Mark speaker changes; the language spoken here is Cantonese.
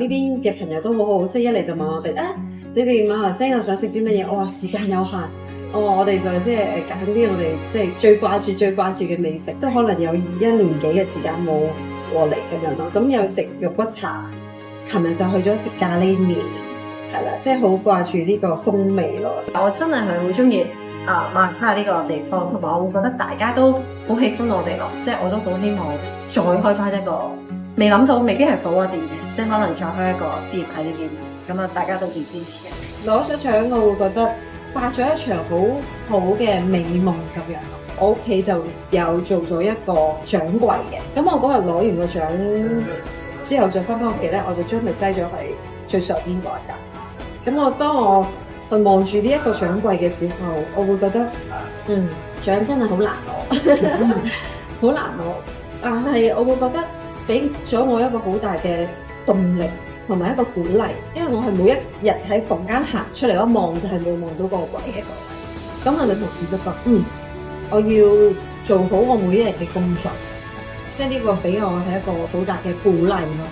Speaker 1: 呢邊嘅朋友都好好，即係一嚟就問我哋你哋馬來西亞想食啲乜嘢？我話時間有限，我哋就即係揀啲我哋即係最掛住嘅美食，都可能有1年幾嘅時間冇過嚟咁樣咯。咁有食肉骨茶，琴日就去咗食咖喱麵，係啦，即係好掛住呢個風味咯。
Speaker 2: 我真係好中意馬來西亞呢個地方，同埋我會覺得大家都好喜歡我哋咯，即係我都好希望再開翻一個，未諗到未必係火鍋店嘅，即係可能再開一個店喺呢邊，咁啊大家都支持嘅。
Speaker 1: 攞咗獎，我會覺得發咗一場好好嘅美夢咁樣。我屋企就有做咗一個獎櫃嘅，咁我嗰日攞完個獎之後再翻屋企咧，我就將佢擠咗喺最上邊嗰格。咁當我望住呢一個獎櫃嘅時候，我會覺得獎真係好難攞，好難攞。但係我會覺得俾咗我一個好大嘅動力同埋一個鼓勵，因為我係每一日喺房間行出嚟一望就係冇望到個櫃嘅。咁我就同自己講，我要做好我每一日嘅工作，即係呢個俾我係一個好大嘅鼓勵咯。